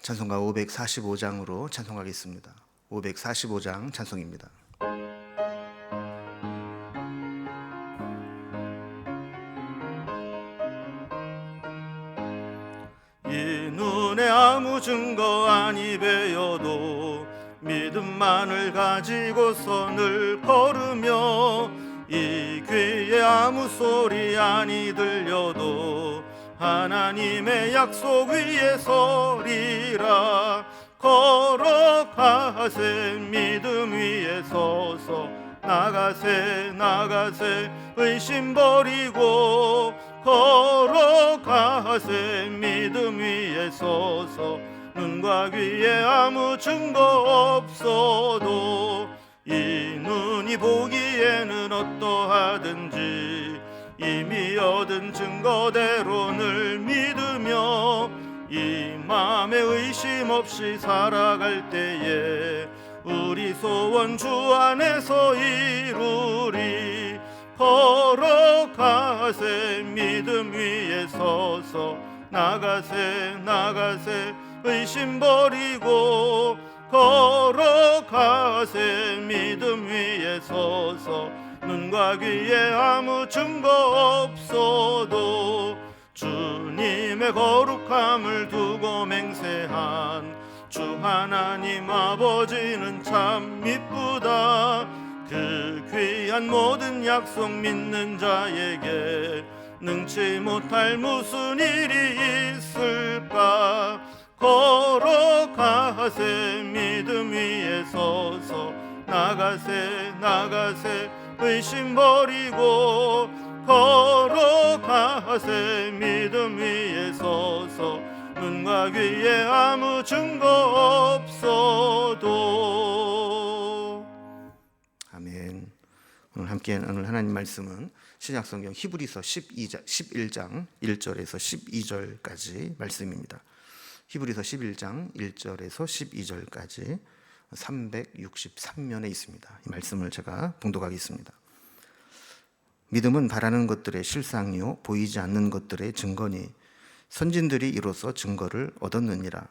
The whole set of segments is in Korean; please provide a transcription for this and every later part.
찬송가 545장으로 찬송하겠습니다. 545장 찬송입니다. 이 눈에 아무 증거 아니 배여도 믿음만을 가지고서 늘 걸으며, 이 귀에 아무 소리 아니 들려도 하나님의 약속 위에 서리라. 걸어가세 믿음 위에 서서, 나가세 나가세 의심 버리고, 걸어가세 믿음 위에 서서, 눈과 귀에 아무 증거 없어도 이 눈이 보기에는 어떠하든지 이미 얻은 증거대로 늘 믿으며, 이 맘에 의심 없이 살아갈 때에 우리 소원 주 안에서 이루리. 걸어가세 믿음 위에 서서, 나가세 나가세 의심 버리고, 걸어가세 믿음 위에 서서, 눈과 귀에 아무 증거 없어도 주님의 거룩함을 두고 맹세한 주 하나님 아버지는 참 이쁘다. 그 귀한 모든 약속 믿는 자에게 능치 못할 무슨 일이 있을까. 걸어가세 믿음 위에 서서, 나가세 나가세 의심 버리고, 걸어가세 믿음 위에 서서, 눈과 귀에 아무 증거 없어도. 아멘. 오늘 하나님 말씀은 신약성경 히브리서 11장 1절에서 12절까지 말씀입니다. 히브리서 11장 1절에서 12절까지 363면에 있습니다. 이 말씀을 제가 봉독하겠습니다. 믿음은 바라는 것들의 실상이요 보이지 않는 것들의 증거니, 선진들이 이로써 증거를 얻었느니라.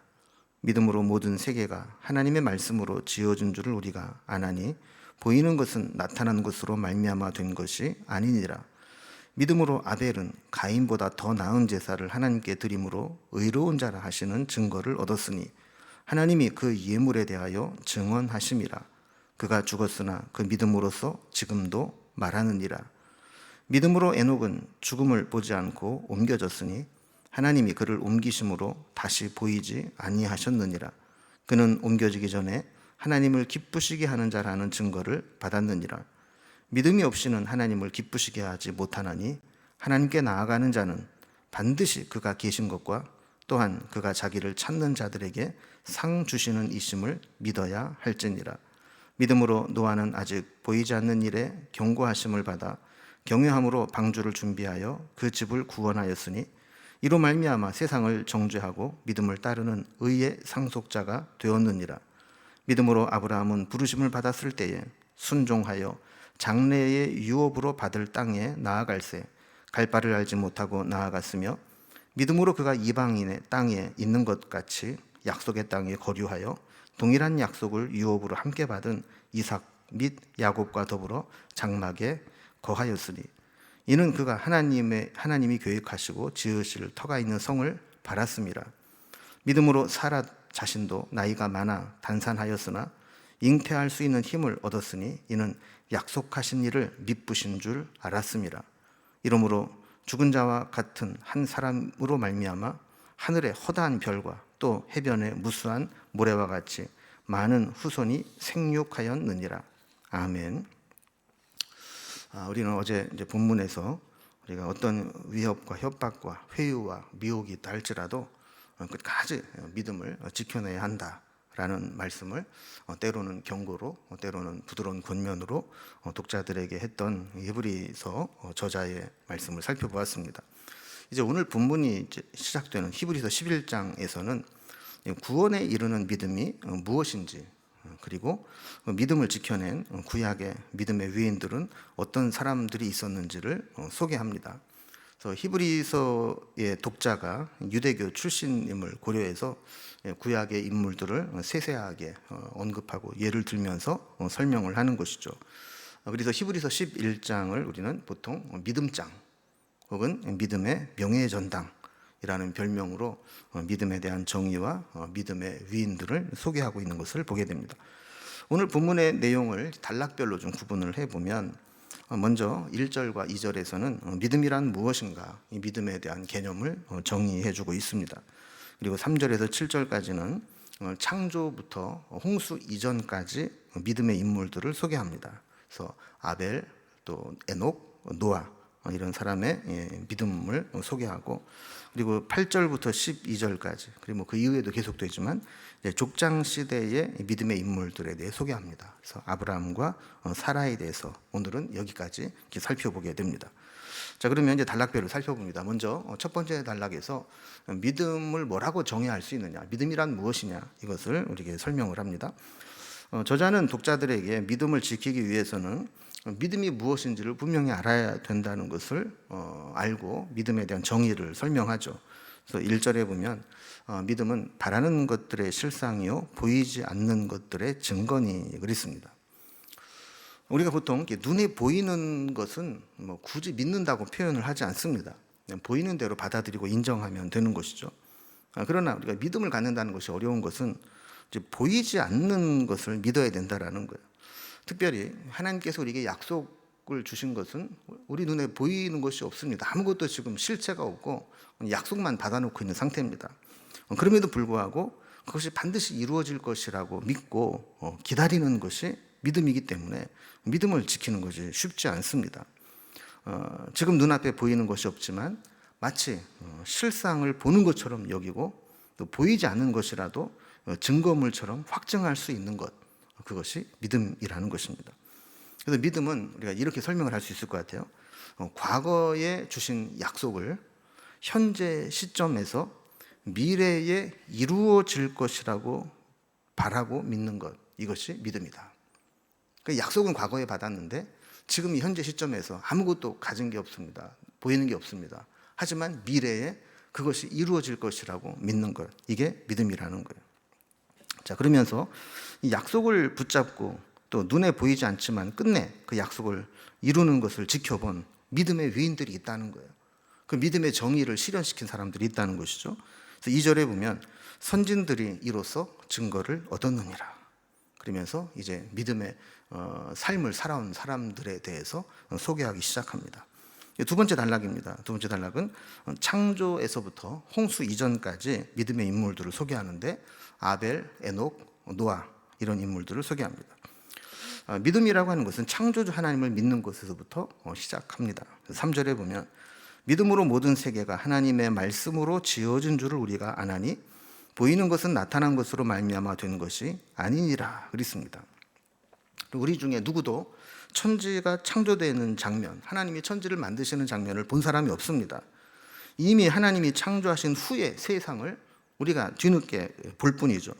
믿음으로 모든 세계가 하나님의 말씀으로 지어진 줄을 우리가 아나니, 보이는 것은 나타난 것으로 말미암아 된 것이 아니니라. 믿음으로 아벨은 가인보다 더 나은 제사를 하나님께 드림으로 의로운 자라 하시는 증거를 얻었으니, 하나님이 그 예물에 대하여 증언하심이라. 그가 죽었으나 그 믿음으로써 지금도 말하느니라. 믿음으로 에녹은 죽음을 보지 않고 옮겨졌으니, 하나님이 그를 옮기심으로 다시 보이지 아니하셨느니라. 그는 옮겨지기 전에 하나님을 기쁘시게 하는 자라는 증거를 받았느니라. 믿음이 없이는 하나님을 기쁘시게 하지 못하나니, 하나님께 나아가는 자는 반드시 그가 계신 것과 또한 그가 자기를 찾는 자들에게 상 주시는 이심을 믿어야 할지니라. 믿음으로 노아는 아직 보이지 않는 일에 경고하심을 받아 경외함으로 방주를 준비하여 그 집을 구원하였으니, 이로 말미암아 세상을 정죄하고 믿음을 따르는 의의 상속자가 되었느니라. 믿음으로 아브라함은 부르심을 받았을 때에 순종하여 장래의 유업으로 받을 땅에 나아갈새 갈 바를 알지 못하고 나아갔으며, 믿음으로 그가 이방인의 땅에 있는 것 같이 약속의 땅에 거류하여 동일한 약속을 유업으로 함께 받은 이삭 및 야곱과 더불어 장막에 거하였으니, 이는 그가 하나님이 계획하시고 지으실 터가 있는 성을 바랐음이라. 믿음으로 사라 자신도 나이가 많아 단산하였으나 잉태할 수 있는 힘을 얻었으니, 이는 약속하신 일을 미쁘신 줄 알았음이라. 이러므로 죽은 자와 같은 한 사람으로 말미암아 하늘의 허다한 별과 또 해변의 무수한 모래와 같이 많은 후손이 생육하였느니라. 아멘. 우리는 어제 이제 본문에서 우리가 어떤 위협과 협박과 회유와 미혹이 있다 할지라도 끝까지 믿음을 지켜내야 한다라는 말씀을 때로는 경고로, 때로는 부드러운 권면으로 독자들에게 했던 히브리서 저자의 말씀을 살펴보았습니다. 이제 오늘 본문이 이제 시작되는 히브리서 11장에서는 구원에 이르는 믿음이 무엇인지 그리고 믿음을 지켜낸 구약의 믿음의 위인들은 어떤 사람들이 있었는지를 소개합니다. 그래서 히브리서의 독자가 유대교 출신임을 고려해서 구약의 인물들을 세세하게 언급하고 예를 들면서 설명을 하는 것이죠. 그래서 히브리서 11장을 우리는 보통 믿음장 혹은 믿음의 명예전당이라는 별명으로 믿음에 대한 정의와 믿음의 위인들을 소개하고 있는 것을 보게 됩니다. 오늘 본문의 내용을 단락별로 좀 구분을 해보면 먼저 1절과 2절에서는 믿음이란 무엇인가, 이 믿음에 대한 개념을 정의해주고 있습니다. 그리고 3절에서 7절까지는 창조부터 홍수 이전까지 믿음의 인물들을 소개합니다. 그래서 아벨, 또 에녹, 노아 이런 사람의 믿음을 소개하고, 그리고 8절부터 12절까지, 그리고 그 이후에도 계속되지만 족장 시대의 믿음의 인물들에 대해 소개합니다. 그래서 아브라함과 사라에 대해서 오늘은 여기까지 이렇게 살펴보게 됩니다. 자, 그러면 이제 단락별로 살펴봅니다. 먼저 첫 번째 단락에서 믿음을 뭐라고 정의할 수 있느냐, 믿음이란 무엇이냐, 이것을 우리에게 설명을 합니다. 저자는 독자들에게 믿음을 지키기 위해서는 믿음이 무엇인지를 분명히 알아야 된다는 것을 알고 믿음에 대한 정의를 설명하죠. 그래서 1절에 보면 믿음은 바라는 것들의 실상이요 보이지 않는 것들의 증거니 그랬습니다. 우리가 보통 눈에 보이는 것은 굳이 믿는다고 표현을 하지 않습니다. 그냥 보이는 대로 받아들이고 인정하면 되는 것이죠. 그러나 우리가 믿음을 갖는다는 것이 어려운 것은 이제 보이지 않는 것을 믿어야 된다라는 거예요. 특별히 하나님께서 우리에게 약속을 주신 것은 우리 눈에 보이는 것이 없습니다. 아무것도 지금 실체가 없고 약속만 받아놓고 있는 상태입니다. 그럼에도 불구하고 그것이 반드시 이루어질 것이라고 믿고 기다리는 것이 믿음이기 때문에 믿음을 지키는 것이 쉽지 않습니다. 지금 눈앞에 보이는 것이 없지만 마치 실상을 보는 것처럼 여기고, 또 보이지 않는 것이라도 증거물처럼 확증할 수 있는 것, 그것이 믿음이라는 것입니다. 그래서 믿음은 우리가 이렇게 설명을 할 수 있을 것 같아요. 과거에 주신 약속을 현재 시점에서 미래에 이루어질 것이라고 바라고 믿는 것, 이것이 믿음이다. 그러니까 약속은 과거에 받았는데 지금 이 현재 시점에서 아무것도 가진 게 없습니다. 보이는 게 없습니다. 하지만 미래에 그것이 이루어질 것이라고 믿는 것, 이게 믿음이라는 거예요. 자, 그러면서 이 약속을 붙잡고 또 눈에 보이지 않지만 끝내 그 약속을 이루는 것을 지켜본 믿음의 위인들이 있다는 거예요. 그 믿음의 정의를 실현시킨 사람들이 있다는 것이죠. 그래서 2절에 보면 선진들이 이로써 증거를 얻었느니라. 그러면서 이제 믿음의 삶을 살아온 사람들에 대해서 소개하기 시작합니다. 두 번째 단락입니다. 두 번째 단락은 창조에서부터 홍수 이전까지 믿음의 인물들을 소개하는데 아벨, 에녹, 노아 이런 인물들을 소개합니다. 믿음이라고 하는 것은 창조주 하나님을 믿는 것에서부터 시작합니다. 3절에 보면 믿음으로 모든 세계가 하나님의 말씀으로 지어진 줄을 우리가 아나니 보이는 것은 나타난 것으로 말미암아 된 것이 아니니라 그랬습니다. 우리 중에 누구도 천지가 창조되는 장면, 하나님이 천지를 만드시는 장면을 본 사람이 없습니다. 이미 하나님이 창조하신 후에 세상을 우리가 뒤늦게 볼 뿐이죠.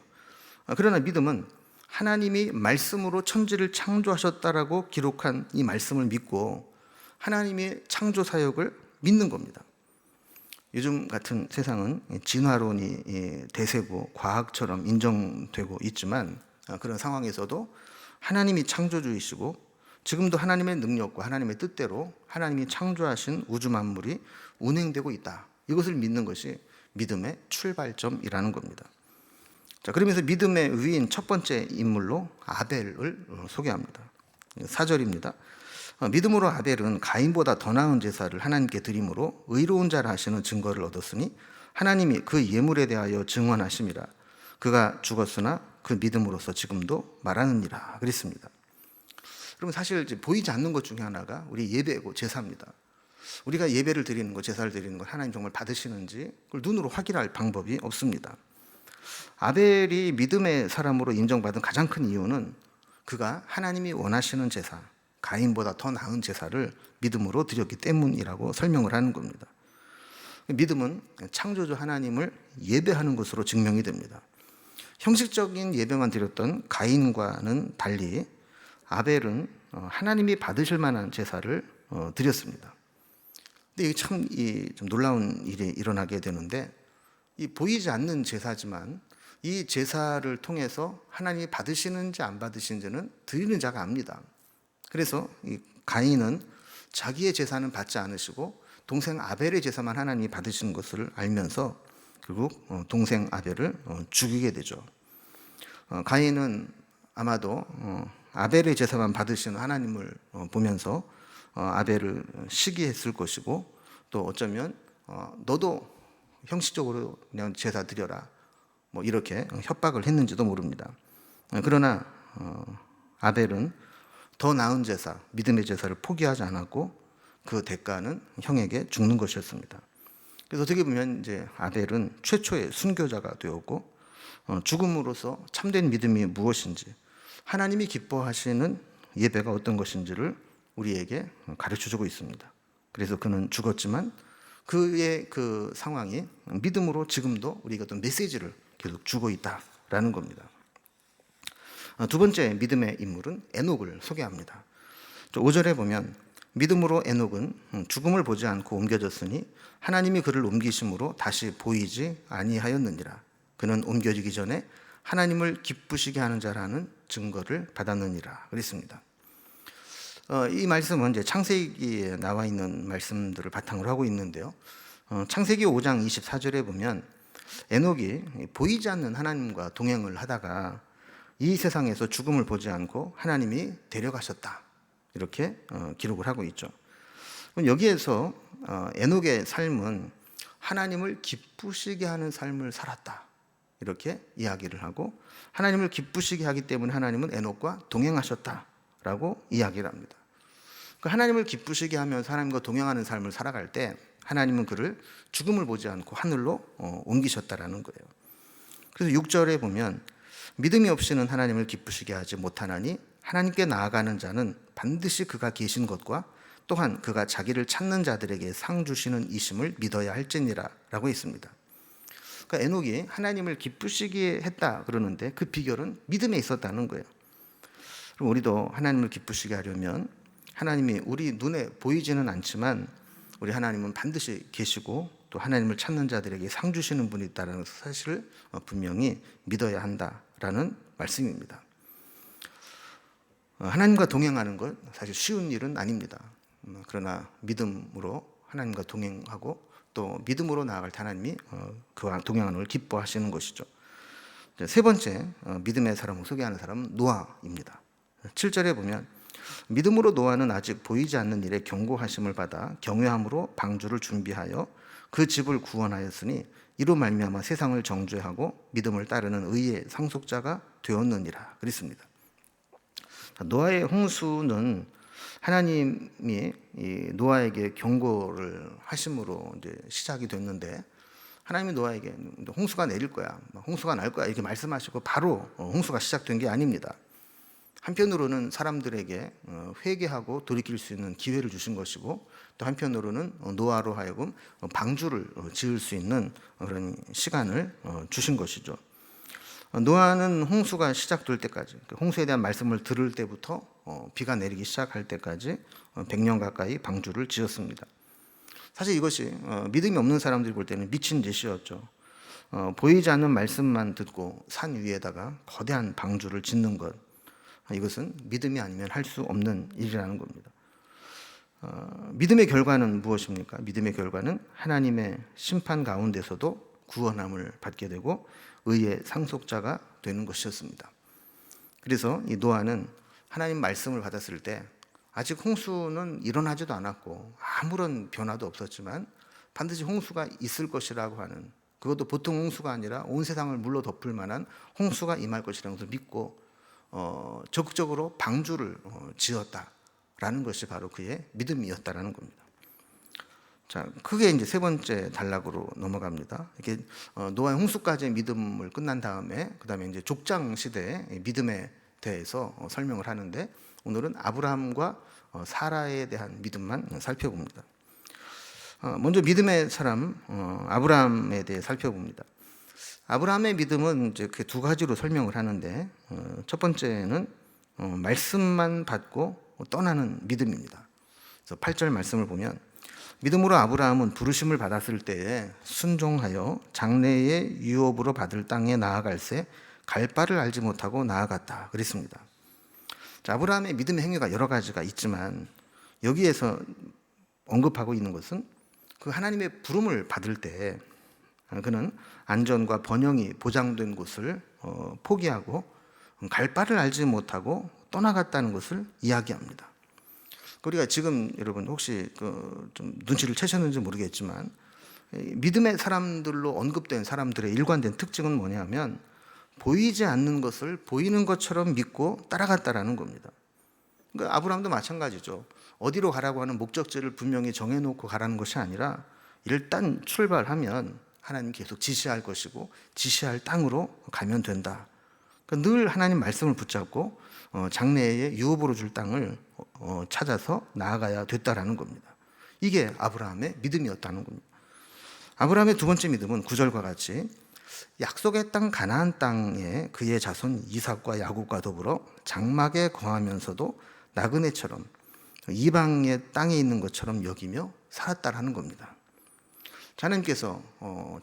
그러나 믿음은 하나님이 말씀으로 천지를 창조하셨다라고 기록한 이 말씀을 믿고 하나님의 창조 사역을 믿는 겁니다. 요즘 같은 세상은 진화론이 대세고 과학처럼 인정되고 있지만 그런 상황에서도 하나님이 창조주이시고 지금도 하나님의 능력과 하나님의 뜻대로 하나님이 창조하신 우주 만물이 운행되고 있다. 이것을 믿는 것이 믿음의 출발점이라는 겁니다. 자, 그러면서 믿음의 위인 첫 번째 인물로 아벨을 소개합니다. 4절입니다. 믿음으로 아벨은 가인보다 더 나은 제사를 하나님께 드림으로 의로운 자라 하시는 증거를 얻었으니 하나님이 그 예물에 대하여 증언하심이라. 그가 죽었으나 그 믿음으로서 지금도 말하느니라 그랬습니다. 그러면 사실 이제 보이지 않는 것 중에 하나가 우리 예배고 제사입니다. 우리가 예배를 드리는 것, 제사를 드리는 것, 하나님 정말 받으시는지 그걸 눈으로 확인할 방법이 없습니다. 아벨이 믿음의 사람으로 인정받은 가장 큰 이유는 그가 하나님이 원하시는 제사, 가인보다 더 나은 제사를 믿음으로 드렸기 때문이라고 설명을 하는 겁니다. 믿음은 창조주 하나님을 예배하는 것으로 증명이 됩니다. 형식적인 예배만 드렸던 가인과는 달리 아벨은 하나님이 받으실 만한 제사를 드렸습니다. 근데 이게 좀 놀라운 일이 일어나게 되는데, 이 보이지 않는 제사지만 이 제사를 통해서 하나님이 받으시는지 안 받으시는지는 드리는 자가 압니다. 그래서 이 가인은 자기의 제사는 받지 않으시고 동생 아벨의 제사만 하나님이 받으시는 것을 알면서 결국 동생 아벨을 죽이게 되죠. 가인은 아마도 아벨의 제사만 받으시는 하나님을 보면서 아벨을 시기했을 것이고, 또 어쩌면 너도 형식적으로 그냥 제사 드려라, 뭐 이렇게 협박을 했는지도 모릅니다. 그러나 아벨은 더 나은 제사, 믿음의 제사를 포기하지 않았고 그 대가는 형에게 죽는 것이었습니다. 그래서 어떻게 보면 이제 아벨은 최초의 순교자가 되었고, 죽음으로써 참된 믿음이 무엇인지, 하나님이 기뻐하시는 예배가 어떤 것인지를 우리에게 가르쳐주고 있습니다. 그래서 그는 죽었지만 그의 그 상황이 믿음으로 지금도 우리가 어떤 메시지를 계속 주고 있다라는 겁니다. 두 번째 믿음의 인물은 에녹을 소개합니다. 5절에 보면 믿음으로 에녹은 죽음을 보지 않고 옮겨졌으니 하나님이 그를 옮기심으로 다시 보이지 아니하였느니라. 그는 옮겨지기 전에 하나님을 기쁘시게 하는 자라는 증거를 받았느니라 그랬습니다. 이 말씀은 이제 창세기에 나와 있는 말씀들을 바탕으로 하고 있는데요. 창세기 5장 24절에 보면 에녹이 보이지 않는 하나님과 동행을 하다가 이 세상에서 죽음을 보지 않고 하나님이 데려가셨다, 이렇게 기록을 하고 있죠. 여기에서 에녹의 삶은 하나님을 기쁘시게 하는 삶을 살았다, 이렇게 이야기를 하고, 하나님을 기쁘시게 하기 때문에 하나님은 에녹과 동행하셨다라고 이야기를 합니다. 하나님을 기쁘시게 하면서 하나님과 동행하는 삶을 살아갈 때 하나님은 그를 죽음을 보지 않고 하늘로 옮기셨다라는 거예요. 그래서 6절에 보면 믿음이 없이는 하나님을 기쁘시게 하지 못하나니 하나님께 나아가는 자는 반드시 그가 계신 것과 또한 그가 자기를 찾는 자들에게 상 주시는 이심을 믿어야 할지니라 라고 있습니다. 그러니까 에녹이 하나님을 기쁘시게 했다 그러는데 그 비결은 믿음에 있었다는 거예요. 그럼 우리도 하나님을 기쁘시게 하려면 하나님이 우리 눈에 보이지는 않지만 우리 하나님은 반드시 계시고 또 하나님을 찾는 자들에게 상 주시는 분이 있다는 사실을 분명히 믿어야 한다라는 말씀입니다. 하나님과 동행하는 것 사실 쉬운 일은 아닙니다. 그러나 믿음으로 하나님과 동행하고 또 믿음으로 나아갈 때 하나님이 그와 동행하는 걸 기뻐하시는 것이죠. 세 번째 믿음의 사람을 소개하는 사람은 노아입니다. 7절에 보면 믿음으로 노아는 아직 보이지 않는 일에 경고하심을 받아 경외함으로 방주를 준비하여 그 집을 구원하였으니 이로 말미암아 세상을 정죄하고 믿음을 따르는 의의 상속자가 되었느니라 그랬습니다. 노아의 홍수는 하나님이 노아에게 경고를 하심으로 이제 시작이 됐는데, 하나님이 노아에게 홍수가 내릴 거야, 홍수가 날 거야 이렇게 말씀하시고 바로 홍수가 시작된 게 아닙니다. 한편으로는 사람들에게 회개하고 돌이킬 수 있는 기회를 주신 것이고, 또 한편으로는 노아로 하여금 방주를 지을 수 있는 그런 시간을 주신 것이죠. 노아는 홍수가 시작될 때까지, 홍수에 대한 말씀을 들을 때부터 비가 내리기 시작할 때까지 100년 가까이 방주를 지었습니다. 사실 이것이 믿음이 없는 사람들이 볼 때는 미친 짓이었죠. 보이지 않는 말씀만 듣고 산 위에다가 거대한 방주를 짓는 것, 이것은 믿음이 아니면 할 수 없는 일이라는 겁니다. 믿음의 결과는 무엇입니까? 믿음의 결과는 하나님의 심판 가운데서도 구원함을 받게 되고 의의 상속자가 되는 것이었습니다. 그래서 이 노아는 하나님 말씀을 받았을 때 아직 홍수는 일어나지도 않았고 아무런 변화도 없었지만 반드시 홍수가 있을 것이라고 하는, 그것도 보통 홍수가 아니라 온 세상을 물로 덮을 만한 홍수가 임할 것이라는 것을 믿고 적극적으로 방주를 지었다라는 것이 바로 그의 믿음이었다라는 겁니다. 자, 그게 이제 세 번째 단락으로 넘어갑니다. 이렇게 노아의 홍수까지의 믿음을 끝난 다음에 그다음에 이제 족장 시대의 믿음에 대해서 설명을 하는데, 오늘은 아브라함과 사라에 대한 믿음만 살펴봅니다. 먼저 믿음의 사람 아브라함에 대해 살펴봅니다. 아브라함의 믿음은 이제 그 두 가지로 설명을 하는데, 첫 번째는 말씀만 받고 떠나는 믿음입니다. 그래서 8절 말씀을 보면, 믿음으로 아브라함은 부르심을 받았을 때에 순종하여 장래의 유업으로 받을 땅에 나아갈새 갈 바를 알지 못하고 나아갔다 그랬습니다. 자, 아브라함의 믿음의 행위가 여러 가지가 있지만 여기에서 언급하고 있는 것은 그 하나님의 부름을 받을 때 그는 안전과 번영이 보장된 곳을 포기하고 갈 바를 알지 못하고 떠나갔다는 것을 이야기합니다. 우리가 지금 여러분 혹시 좀 눈치를 채셨는지 모르겠지만 믿음의 사람들로 언급된 사람들의 일관된 특징은 뭐냐면 보이지 않는 것을 보이는 것처럼 믿고 따라갔다라는 겁니다. 그러니까 아브라함도 마찬가지죠. 어디로 가라고 하는 목적지를 분명히 정해놓고 가라는 것이 아니라 일단 출발하면 하나님 계속 지시할 것이고 지시할 땅으로 가면 된다. 그러니까 늘 하나님 말씀을 붙잡고 장래에 유업으로 줄 땅을 찾아서 나아가야 됐다라는 겁니다. 이게 아브라함의 믿음이었다는 겁니다. 아브라함의 두 번째 믿음은 9절과 같이 약속의 땅 가나안 땅에 그의 자손 이삭과 야곱과 더불어 장막에 거하면서도 나그네처럼 이방의 땅에 있는 것처럼 여기며 살았다라는 겁니다. 하나님께서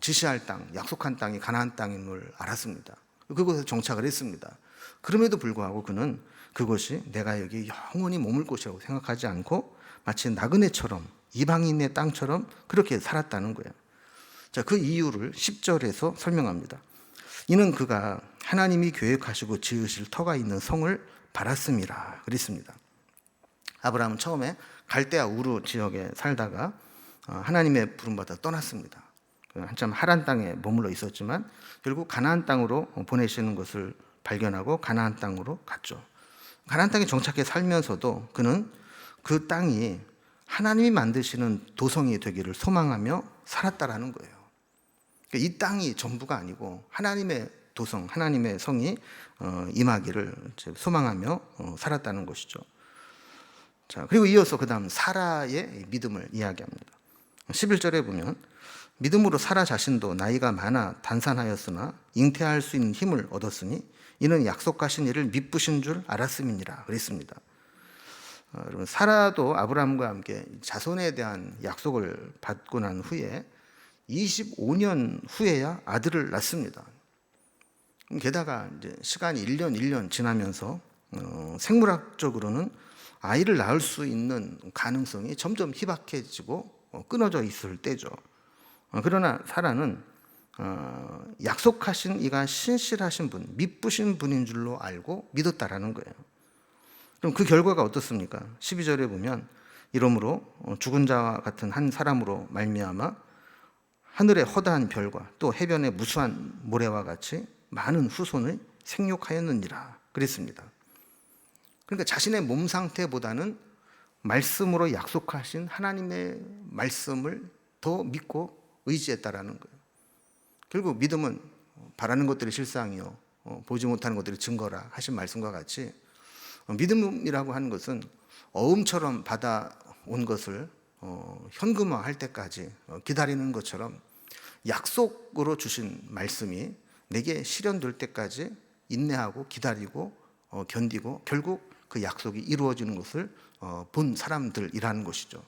지시할 땅, 약속한 땅이 가나안 땅인 걸 알았습니다. 그곳에 정착을 했습니다. 그럼에도 불구하고 그는 그것이 내가 여기 영원히 머물 곳이라고 생각하지 않고 마치 나그네처럼 이방인의 땅처럼 그렇게 살았다는 거예요. 자, 그 이유를 10절에서 설명합니다. 이는 그가 하나님이 계획하시고 지으실 터가 있는 성을 바랐음이라 그랬습니다. 아브라함은 처음에 갈대아 우르 지역에 살다가 하나님의 부름받아 떠났습니다. 한참 하란 땅에 머물러 있었지만 결국 가나안 땅으로 보내시는 것을 발견하고 가나안 땅으로 갔죠. 가나안 땅에 정착해 살면서도 그는 그 땅이 하나님이 만드시는 도성이 되기를 소망하며 살았다라는 거예요. 이 땅이 전부가 아니고 하나님의 도성, 하나님의 성이 임하기를 소망하며 살았다는 것이죠. 자, 그리고 이어서 그 다음 사라의 믿음을 이야기합니다. 11절에 보면 믿음으로 사라 자신도 나이가 많아 단산하였으나 잉태할 수 있는 힘을 얻었으니 이는 약속하신 이를 미쁘신 줄 알았음이니라 그랬습니다. 여러분, 사라도 아브라함과 함께 자손에 대한 약속을 받고 난 후에 25년 후에야 아들을 낳습니다. 게다가 이제 시간이 1년 지나면서 생물학적으로는 아이를 낳을 수 있는 가능성이 점점 희박해지고 끊어져 있을 때죠. 그러나 사라는 약속하신 이가 신실하신 분, 미쁘신 분인 줄로 알고 믿었다라는 거예요. 그럼 그 결과가 어떻습니까? 12절에 보면 이러므로 죽은 자와 같은 한 사람으로 말미암아 하늘의 허다한 별과 또 해변의 무수한 모래와 같이 많은 후손을 생육하였느니라 그랬습니다. 그러니까 자신의 몸 상태보다는 말씀으로 약속하신 하나님의 말씀을 더 믿고 의지했다라는 거예요. 결국 믿음은 바라는 것들이 실상이요 보지 못하는 것들이 증거라 하신 말씀과 같이 믿음이라고 하는 것은 어음처럼 받아온 것을 현금화할 때까지 기다리는 것처럼 약속으로 주신 말씀이 내게 실현될 때까지 인내하고 기다리고 견디고 결국 그 약속이 이루어지는 것을 본 사람들이라는 것이죠.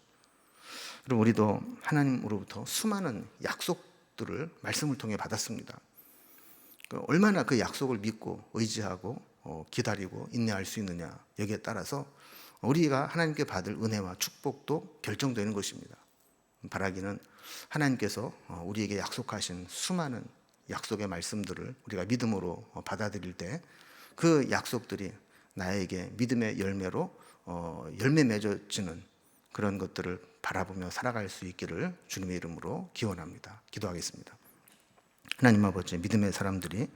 그럼 우리도 하나님으로부터 수많은 약속들을 말씀을 통해 받았습니다. 얼마나 그 약속을 믿고 의지하고 기다리고 인내할 수 있느냐 여기에 따라서 우리가 하나님께 받을 은혜와 축복도 결정되는 것입니다. 바라기는 하나님께서 우리에게 약속하신 수많은 약속의 말씀들을 우리가 믿음으로 받아들일 때 그 약속들이 나에게 믿음의 열매로 열매 맺어지는 그런 것들을 바라보며 살아갈 수 있기를 주님의 이름으로 기원합니다. 기도하겠습니다. 하나님 아버지, 믿음의 사람들이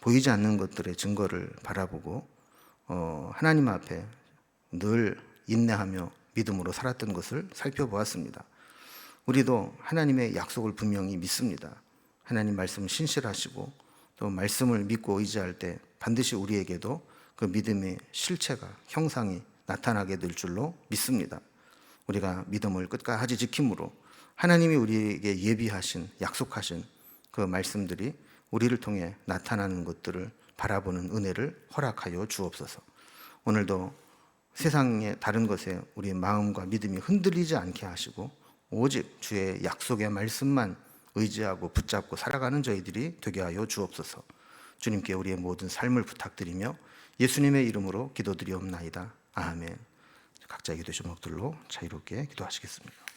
보이지 않는 것들의 증거를 바라보고 하나님 앞에 늘 인내하며 믿음으로 살았던 것을 살펴보았습니다. 우리도 하나님의 약속을 분명히 믿습니다. 하나님 말씀 신실하시고 또 말씀을 믿고 의지할 때 반드시 우리에게도 그 믿음의 실체가 형상이 나타나게 될 줄로 믿습니다. 우리가 믿음을 끝까지 지킴으로 하나님이 우리에게 예비하신 약속하신 그 말씀들이 우리를 통해 나타나는 것들을 바라보는 은혜를 허락하여 주옵소서. 오늘도 세상의 다른 것에 우리의 마음과 믿음이 흔들리지 않게 하시고 오직 주의 약속의 말씀만 의지하고 붙잡고 살아가는 저희들이 되게 하여 주옵소서. 주님께 우리의 모든 삶을 부탁드리며 예수님의 이름으로 기도드리옵나이다. 아멘. 각자 기도 제목들로 자유롭게 기도하시겠습니다.